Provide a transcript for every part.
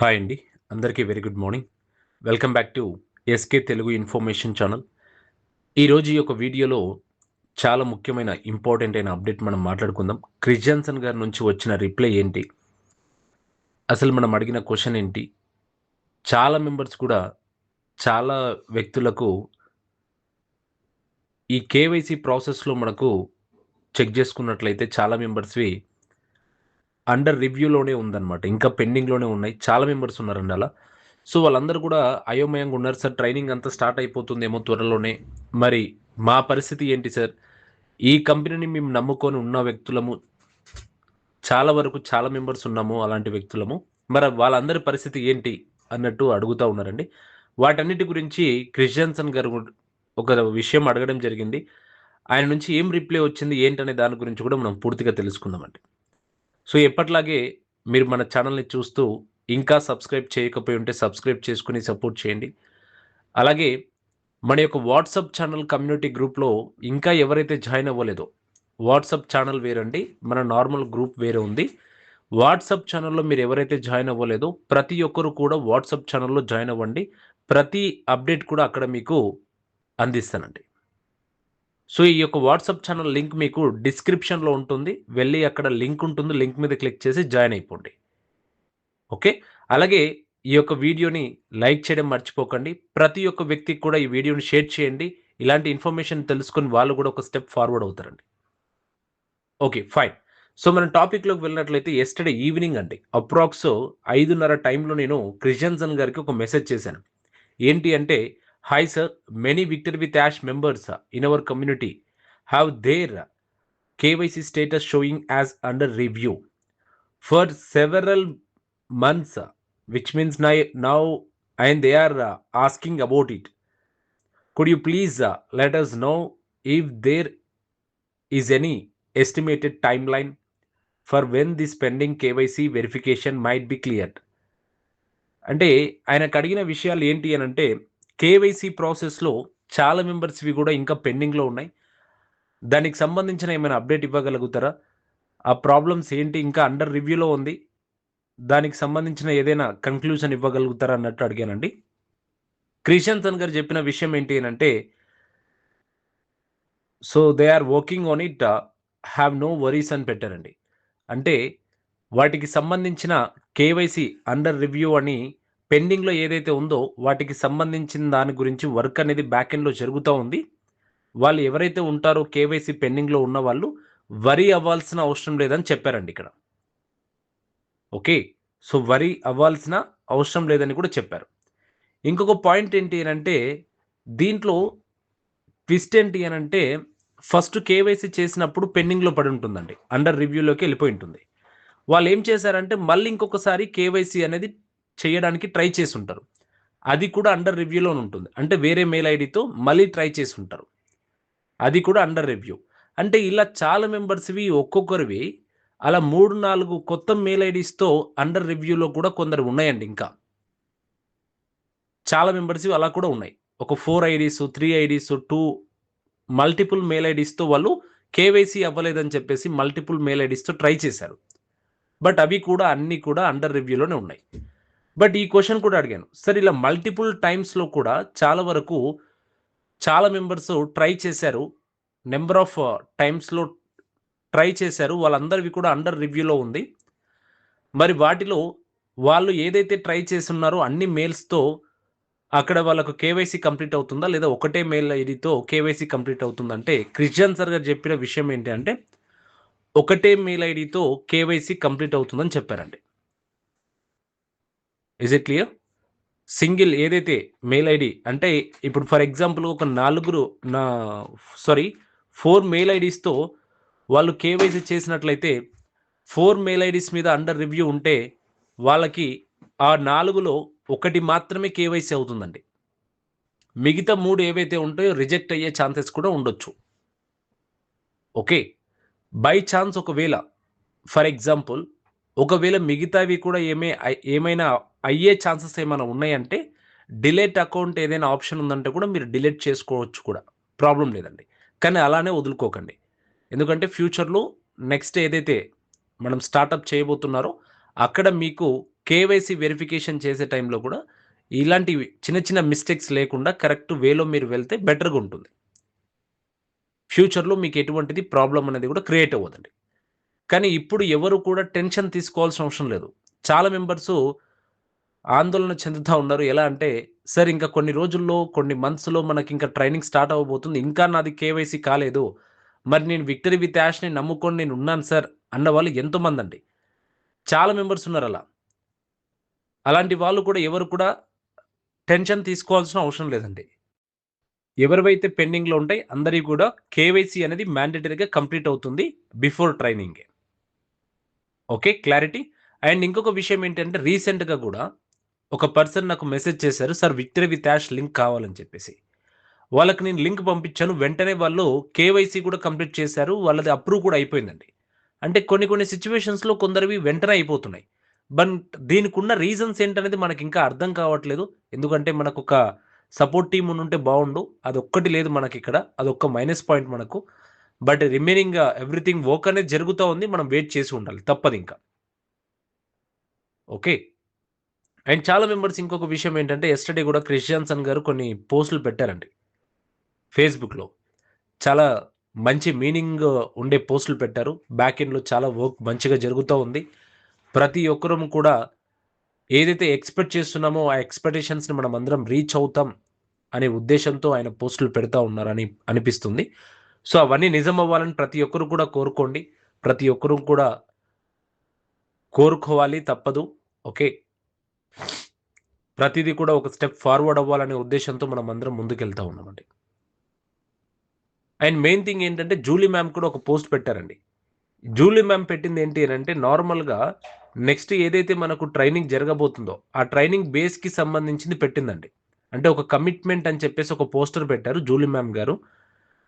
Hi అండి. అందరికీ very good morning. Welcome back to SK Telugu information channel. ఈరోజు ఈ యొక్క వీడియోలో చాలా ముఖ్యమైన ఇంపార్టెంట్ అయిన అప్డేట్ మనం మాట్లాడుకుందాం. క్రిస్ జాన్సన్ గారి నుంచి వచ్చిన రిప్లై ఏంటి? అసలు మనం అడిగిన క్వెషన్ ఏంటి? చాలా మెంబర్స్ కూడా చాలా వ్యక్తులకు ఈ కేవైసీ ప్రాసెస్‌లో మనకు చెక్ చేసుకున్నట్లయితే చాలా మెంబర్స్‌వి అండర్ రివ్యూలోనే ఉందన్నమాట. ఇంకా పెండింగ్‌లోనే ఉన్నాయి. చాలా మెంబర్స్ ఉన్నారండి అలా. సో, వాళ్ళందరూ కూడా అయోమయంగా ఉన్నారు. సార్ ట్రైనింగ్ అంతా స్టార్ట్ అయిపోతుందేమో త్వరలోనే. మరి మా పరిస్థితి ఏంటి సార్? ఈ కంపెనీని మేము నమ్ముకొని ఉన్న వ్యక్తులము చాలా వరకు చాలా మెంబర్స్ ఉన్నాము అలాంటి వ్యక్తులము. మరి వాళ్ళందరి పరిస్థితి ఏంటి? అన్నట్టు అడుగుతా ఉన్నారండి. వాటన్నిటి గురించి క్రిస్ జాన్సన్ గారు ఒక విషయం అడగడం జరిగింది. ఆయన నుంచి ఏం రిప్లై వచ్చింది? ఏంటనే దాని గురించి కూడా మనం పూర్తిగా తెలుసుకుందామండి. సో, ఎప్పటిలాగే మీరు మన ఛానల్‌ని చూస్తూ ఇంకా సబ్స్క్రైబ్ చేయకపోయి ఉంటే సబ్స్క్రైబ్ చేసుకొని సపోర్ట్ చేయండి. అలాగే మన యొక్క వాట్సాప్ ఛానల్ కమ్యూనిటీ గ్రూప్‌లో ఇంకా ఎవరైతే జాయిన్ అవ్వలేదో, వాట్సాప్ ఛానల్ వేరండి. మన నార్మల్ గ్రూప్ వేరే ఉంది. వాట్సాప్ ఛానల్‌లో మీరు ఎవరైతే జాయిన్ అవ్వలేదో ప్రతి ఒక్కరు కూడా వాట్సాప్ ఛానల్‌లో జాయిన్ అవ్వండి. ప్రతి అప్డేట్ కూడా అక్కడ మీకు అందిస్తానండి. సో, ఈ యొక్క వాట్సాప్ ఛానల్ లింక్ మీకు డిస్క్రిప్షన్‌లో ఉంటుంది. వెళ్లి అక్కడ లింక్ ఉంటుంది. లింక్ మీద క్లిక్ చేసి జాయిన్ అయిపోండి. ఓకే. అలాగే ఈ యొక్క వీడియోని లైక్ చేయడం మర్చిపోకండి. ప్రతి ఒక్క వ్యక్తికి కూడా ఈ వీడియోని షేర్ చేయండి. ఇలాంటి ఇన్ఫర్మేషన్ తెలుసుకొని వాళ్ళు కూడా ఒక స్టెప్ ఫార్వర్డ్ అవుతారండి. ఓకే. ఫైన్. సో, మనం టాపిక్‌లోకి వెళ్ళినట్లయితే యెస్టర్‌డే ఈవినింగ్ అండి. అప్రాక్స్ 5:30 టైంలో నేను క్రిస్ జాన్సన్ గారికి ఒక మెసేజ్ చేశాను. ఏంటి అంటే, hi sir, many victory with ash members in our community have their KYC status showing as under review for several months, which means now and they are asking about it. Could you please let us know if there is any estimated timeline for when this pending KYC verification might be cleared? అంటే ఆయనకు అడిగిన విషయాలు ఏంటి అని అంటే KYC ప్రాసెస్‌లో చాలా మెంబర్స్‌వి కూడా ఇంకా పెండింగ్‌లో ఉన్నాయి. దానికి సంబంధించిన ఏమైనా అప్డేట్ ఇవ్వగలుగుతారా? ఆ ప్రాబ్లమ్స్ ఏంటి? ఇంకా అండర్ రివ్యూలో ఉంది. దానికి సంబంధించిన ఏదైనా కన్క్లూజన్ ఇవ్వగలుగుతారా అన్నట్టు అడిగానండి. క్రిస్ జాన్సన్ గారు చెప్పిన విషయం ఏంటి అనంటే, so they are working on it have no worries అని పెట్టారండి. అంటే వాటికి సంబంధించిన కేవైసీ అండర్ రివ్యూ అని పెండింగ్‌లో ఏదైతే ఉందో వాటికి సంబంధించిన దాని గురించి వర్క్ అనేది బ్యాక్ ఎండ్‌లో జరుగుతా ఉంది. వాళ్ళు ఎవరైతే ఉంటారో కేవైసీ పెండింగ్‌లో ఉన్నవాళ్ళు వరీ అవ్వాల్సిన అవసరం లేదని చెప్పారండి ఇక్కడ. ఓకే. సో, వరీ అవ్వాల్సిన అవసరం లేదని కూడా చెప్పారు. ఇంకొక పాయింట్ ఏంటి అనంటే దీంట్లో ట్విస్ట్ ఏంటి అనంటే, ఫస్ట్ కేవైసీ చేసినప్పుడు పెండింగ్‌లో పడి ఉంటుందండి. అండర్ రివ్యూలోకి ఎళ్ళిపోయి ఉంటుంది. వాళ్ళేం చేశారంటే, మళ్ళీ ఇంకొకసారి కేవైసీ అనేది చేయడానికి ట్రై చేసుంటారు. అది కూడా అండర్ రివ్యూలోనే ఉంటుంది. అంటే వేరే మెయిల్ ఐడీతో మళ్ళీ ట్రై చేసుంటారు. అది కూడా అండర్ రివ్యూ. అంటే ఇలా చాలా మెంబర్స్‌వి ఒక్కొక్కరివి అలా 3, 4 కొత్త మెయిల్ ఐడీస్‌తో అండర్ రివ్యూలో కూడా కొందరు ఉన్నాయండి ఇంకా. చాలా మెంబర్స్‌వి అలా కూడా ఉన్నాయి. ఒక 4 ఐడీస్, 3 ఐడీస్, 2 మల్టిపుల్ మెయిల్ ఐడీస్‌తో వాళ్ళు కేవైసీ అవ్వలేదని చెప్పేసి మల్టిపుల్ మెయిల్ ఐడీస్‌తో ట్రై చేశారు. బట్ అవి కూడా అన్నీ కూడా అండర్ రివ్యూలోనే ఉన్నాయి. బట్ ఈ క్వెషన్ కూడా అడిగాను. సార్ ఇలా మల్టిపుల్ టైమ్స్‌లో కూడా చాలా వరకు చాలా మెంబర్స్ ట్రై చేశారు. నంబర్ ఆఫ్ టైమ్స్‌లో ట్రై చేశారు. వాళ్ళందరివి కూడా అండర్ రివ్యూలో ఉంది. మరి వాటిలో వాళ్ళు ఏదైతే ట్రై చేసున్నారో అన్ని మెయిల్స్‌తో అక్కడ వాళ్ళకు కేవైసీ కంప్లీట్ అవుతుందా? లేదా ఒకటే మెయిల్ ఐడీతో కేవైసీ కంప్లీట్ అవుతుందంటే, క్రిస్ జాన్సన్ గారు చెప్పిన విషయం ఏంటి అంటే, ఒకటే మెయిల్ ఐడీతో కేవైసీ కంప్లీట్ అవుతుందని చెప్పారండి. Is it clear? సింగిల్ ఏదైతే మెయిల్ ఐడీ అంటే ఇప్పుడు ఫర్ ఎగ్జాంపుల్ ఒక నలుగురు నా సారీ 4 మెయిల్ ఐడీస్‌తో వాళ్ళు కేవైసీ చేసినట్లయితే 4 మెయిల్ ఐడీస్ మీద అండర్ రివ్యూ ఉంటే వాళ్ళకి ఆ 4లో ఒకటి మాత్రమే కేవైసీ అవుతుందండి. మిగతా 3 ఏవైతే ఉంటాయో రిజెక్ట్ అయ్యే ఛాన్సెస్ కూడా ఉండొచ్చు. ఓకే. బై ఛాన్స్ ఒకవేళ ఫర్ ఎగ్జాంపుల్ ఒకవేళ మిగతావి కూడా ఏమైనా అయ్యే ఛాన్సెస్ ఏమైనా ఉన్నాయంటే డిలీట్ అకౌంట్ ఏదైనా ఆప్షన్ ఉందంటే కూడా మీరు డిలీట్ చేసుకోవచ్చు కూడా. ప్రాబ్లమ్ లేదండి. కానీ అలానే వదులుకోకండి. ఎందుకంటే ఫ్యూచర్‌లో నెక్స్ట్ ఏదైతే మనం స్టార్టప్ చేయబోతున్నారో అక్కడ మీకు కేవైసీ వెరిఫికేషన్ చేసే టైంలో కూడా ఇలాంటి చిన్న చిన్న మిస్టేక్స్ లేకుండా కరెక్ట్ వేలో మీరు వెళ్తే బెటర్గా ఉంటుంది. ఫ్యూచర్లో మీకు ఎటువంటిది ప్రాబ్లం అనేది కూడా క్రియేట్ అవ్వదండి. కానీ ఇప్పుడు ఎవరు కూడా టెన్షన్ తీసుకోవాల్సిన అవసరం లేదు. చాలా మెంబర్సు ఆందోళన చెందుతా ఉన్నారు. ఎలా అంటే, సార్ ఇంకా కొన్ని రోజుల్లో, కొన్ని మంత్స్‌లో మనకింకా ట్రైనింగ్ స్టార్ట్ అవ్వబోతుంది. ఇంకా నాది కేవైసీ కాలేదు. మరి నేను విక్టరీ విత్ యాష్‌ని నమ్ముకొని నేనున్నాను సార్ అన్నవాళ్ళు ఎంతోమందండి. చాలా మెంబర్స్ ఉన్నారలా. అలాంటి వాళ్ళు కూడా ఎవరు కూడా టెన్షన్ తీసుకోవాల్సిన అవసరం లేదండి. ఎవరివైతే పెండింగ్‌లో ఉంటాయి అందరివి కూడా కేవైసీ అనేది మ్యాండేటరీగా కంప్లీట్ అవుతుంది బిఫోర్ ట్రైనింగే. ఓకే. క్లారిటీ. అండ్ ఇంకొక విషయం ఏంటంటే రీసెంట్‌గా గూడా ఒక పర్సన్ నాకు మెసేజ్ చేశారు. Sir victory with ash link కావాలని చెప్పేసి. వాళ్ళకి నేను లింక్ పంపించాను. వెంటనే వాళ్ళు కేవైసీ కూడా కంప్లీట్ చేశారు. వాళ్ళది అప్రూవ్ కూడా అయిపోయిందండి. అంటే కొన్ని కొన్ని సిట్యుయేషన్స్‌లో కొందరివి వెంటనే అయిపోతున్నాయి. బట్ దీనికున్న రీజన్స్ ఏంటనేది మనకింకా అర్థం కావట్లేదు. ఎందుకంటే మనకొక సపోర్ట్ టీమ్ ఉండుంటే బావుండు. అదొక్కటి లేదు మనకిక్కడ. అదొక్క మైనస్ పాయింట్ మనకు. బట్ రిమైనింగ్ ఎవ్రీథింగ్ వర్క్ అనేది జరుగుతా ఉంది. మనం వెయిట్ చేసి ఉండాలి. తప్పదింక. ఓకే. అండ్ చాలా మెంబర్స్ ఇంకొక విషయం ఏంటంటే యెస్టర్‌డే గూడా క్రిస్ జాన్సన్ గారు కొన్ని పోస్టులు పెట్టారండి ఫేస్‌బుక్‌లో. చాలా మంచి మీనింగ్ ఉండే పోస్టులు పెట్టారు. బ్యాక్ ఎండ్‌లో చాలా వర్క్ మంచిగా జరుగుతా ఉంది. ప్రతి ఒక్కరం కూడా ఏదైతే ఎక్స్‌పెక్ట్ చేస్తున్నామో ఆ ఎక్స్‌పెక్టేషన్స్‌ని మనమందరం రీచ్ అవుతాం అనే ఉద్దేశ్యంతో ఆయన పోస్టులు పెడతా ఉన్నారని అనిపిస్తుంది. సో, అవన్నీ నిజం అవ్వాలని ప్రతి ఒక్కరు కూడా కోరుకోండి. ప్రతి ఒక్కరు కూడా కోరుకోవాలి తప్పదు. ఓకే. ప్రతీది కూడా ఒక స్టెప్ ఫార్వర్డ్ అవ్వాలనే ఉద్దేశ్యంతో మనమందరం ముందుకెళ్తా ఉన్నామండి. అండ్ మెయిన్ థింగ్ ఏంటంటే జూలీ మ్యామ్ కూడా ఒక పోస్ట్ పెట్టారండి. జూలీ మ్యామ్ పెట్టింది ఏంటి అనంటే నార్మల్‌గా నెక్స్ట్ ఏదైతే మనకు ట్రైనింగ్ జరగబోతుందో, ఆ ట్రైనింగ్ బేస్‌కి సంబంధించింది పెట్టిందండి. అంటే ఒక కమిట్మెంట్ అని చెప్పేసి ఒక పోస్టర్ పెట్టారు జూలీ మ్యామ్ గారు.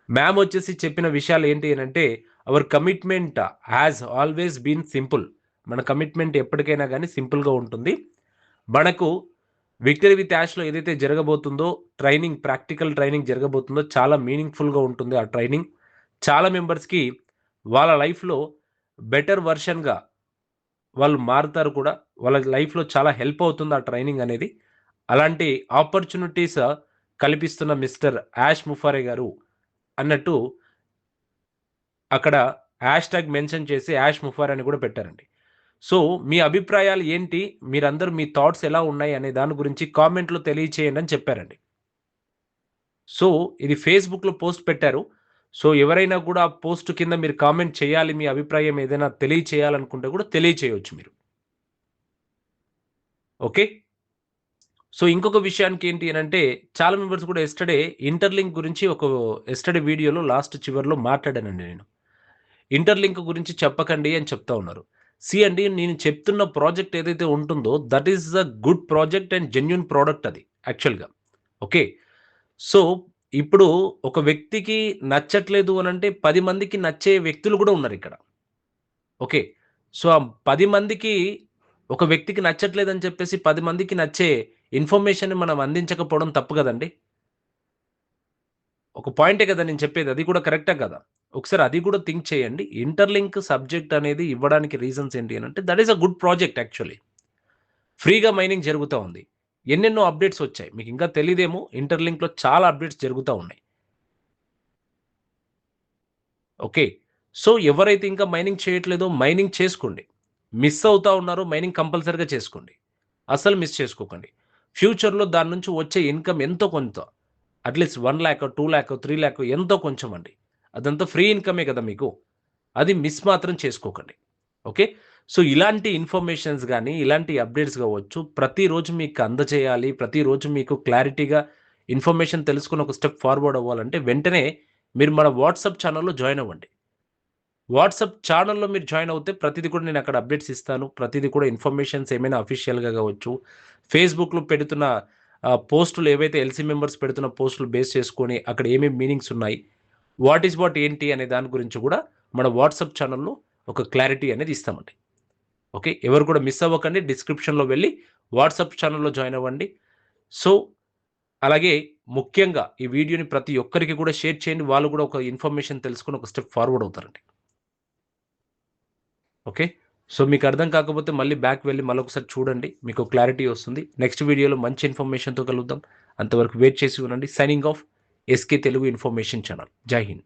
మ్యామ్ వచ్చేసి చెప్పిన విషయాలు ఏంటి అనంటే, our commitment has always been simple. మన కమిట్మెంట్ ఎప్పటికైనా గాని సింపుల్‌గా ఉంటుంది. మనకు విక్టరీ విత్ యాష్‌లో ఏదైతే జరగబోతుందో ప్రాక్టికల్ ట్రైనింగ్ జరగబోతుందో చాలా మీనింగ్‌ఫుల్‌గా ఉంటుంది ఆ ట్రైనింగ్. చాలా మెంబర్స్‌కి వాళ్ళ లైఫ్‌లో బెటర్ వెర్షన్‌గా వాళ్ళు మారుతారు కూడా. వాళ్ళ లైఫ్‌లో చాలా హెల్ప్ అవుతుంది ఆ ట్రైనింగ్ అనేది. అలాంటి ఆపర్చునిటీస్ కల్పిస్తున్న మిస్టర్ యాష్ ముఫారే గారు అన్నట్టు అక్కడ హ్యాష్‌ట్యాగ్ మెన్షన్ చేసి యాష్ ముఫారే అని కూడా పెట్టారండి. సో, మీ అభిప్రాయాలు ఏంటి? మీరందరూ మీ థాట్స్ ఎలా ఉన్నాయి అనే దాని గురించి కామెంట్‌లో తెలియచేయండి అని చెప్పారండి. సో, ఇది ఫేస్‌బుక్‌లో పోస్ట్ పెట్టారు. సో, ఎవరైనా కూడా ఆ పోస్ట్ కింద మీరు కామెంట్ చేయాలి. మీ అభిప్రాయం ఏదైనా తెలియచేయాలనుకుంటే కూడా తెలియచేయొచ్చు మీరు. ఓకే. సో, ఇంకొక విషయానికి ఏంటి అనంటే చాలా మెంబర్స్ కూడా యెస్టర్‌డే ఇంటర్‌లింక్ గురించి యెస్టర్‌డే వీడియోలో లాస్ట్ చివర్లో మాట్లాడానండి నేను. ఇంటర్‌లింక్ గురించి చెప్పకండి అని చెప్తా ఉన్నారు. అండి నేను చెప్తున్న ప్రాజెక్ట్ ఏదైతే ఉంటుందో that is a good project and genuine product అది యాక్చువల్‌గా. ఓకే. సో, ఇప్పుడు ఒక వ్యక్తికి నచ్చట్లేదు అనంటే 10 మందికి నచ్చే వ్యక్తులు గూడా ఉన్నారిక్కడ. ఓకే. సో, ఆ 10 మందికి ఒక వ్యక్తికి నచ్చట్లేదని చెప్పేసి 10 మందికి నచ్చే ఇన్ఫర్మేషన్‌ని మనం అందించకపోవడం తప్పు గదండీ! ఒక పాయింటే గదా నేను చెప్పేది. అది కూడా కరెక్టే కదా! ఒకసారి అది కూడా థింక్ చేయండి. ఇంటర్‌లింక్ సబ్జెక్ట్ అనేది ఇవ్వడానికి రీజన్స్ ఏంటి అనంటే that is a good project actually. ఫ్రీగా మైనింగ్ జరుగుతా ఉంది. ఎన్నెన్నో అప్‌డేట్స్ వచ్చాయి. మీకింకా తెలీదేమో ఇంటర్‌లింక్‌లో చాలా అప్‌డేట్స్ జరుగుతా ఉన్నాయి. ఓకే. సో, ఎవరైతే ఇంకా మైనింగ్ చేయట్లేదో మైనింగ్ చేసుకోండి. మిస్ అవుతా ఉన్నారో మైనింగ్ కంపల్సరీగా చేసుకోండి. అస్సలు మిస్ చేసుకోకండి. ఫ్యూచర్‌లో దాని నుంచి వచ్చే ఇన్‌కమ్ ఎంతో కొంత అట్‌లీస్ట్ 1,00,000 2,00,000 3,00,000 ఎంతో కొంచెం అండి. అదంతా ఫ్రీ ఇన్‌కమే కదా మీకు. అది మిస్ మాత్రం చేసుకోకండి. ఓకే. సో, ఇలాంటి ఇన్ఫర్మేషన్స్ గాని, ఇలాంటి అప్‌డేట్స్ గావచ్చు ప్రతిరోజు మీకు అందజేయాలి. ప్రతిరోజు మీకు క్లారిటీగా ఇన్ఫర్మేషన్ తెలుసుకొని ఒక స్టెప్ ఫార్వర్డ్ అవ్వాలంటే వెంటనే మీరు మన వాట్సాప్ ఛానెల్‌లో జాయిన్ అవ్వండి. వాట్సాప్ ఛానెల్‌లో మీరు జాయిన్ అవుతే ప్రతిది కూడా నేను అక్కడ అప్డేట్స్ ఇస్తాను. ప్రతిది కూడా ఇన్ఫర్మేషన్స్ ఏమైనా అఫీషియల్‌గా గావచ్చు, ఫేస్‌బుక్‌లో పెడుతున్న పోస్టులు ఏవైతే ఎల్సీ మెంబర్స్ పెడుతున్న పోస్టులు బేస్ చేసుకొని అక్కడ ఏమేమి మీనింగ్స్ ఉన్నాయి, వాట్ ఏంటి అనే దాని గురించి కూడా మన వాట్సాప్ ఛానెల్‌లో ఒక క్లారిటీ అనేది ఇస్తామండి. ఓకే. ఎవరు కూడా మిస్ అవ్వకండి. డిస్క్రిప్షన్‌లో వెళ్లి వాట్సాప్ ఛానెల్‌లో జాయిన్ అవ్వండి. సో, అలాగే ముఖ్యంగా ఈ వీడియోని ప్రతి ఒక్కరికి కూడా షేర్ చేయండి. వాళ్ళు కూడా ఒక ఇన్ఫర్మేషన్ తెలుసుకొని ఒక స్టెప్ ఫార్వర్డ్ అవుతారండి. ఓకే. సో మీకు అర్థం కాకపోతే మళ్ళీ బ్యాక్ వెళ్ళి మళ్ళొకసారి చూడండి. మీకు క్లారిటీ వస్తుంది. నెక్స్ట్ వీడియోలో మంచి ఇన్ఫర్మేషన్‌తో కలుద్దాం. అంతవరకు వెయిట్ చేసి ఉండండి. Signing off SK Telugu information channel. Jai Hind.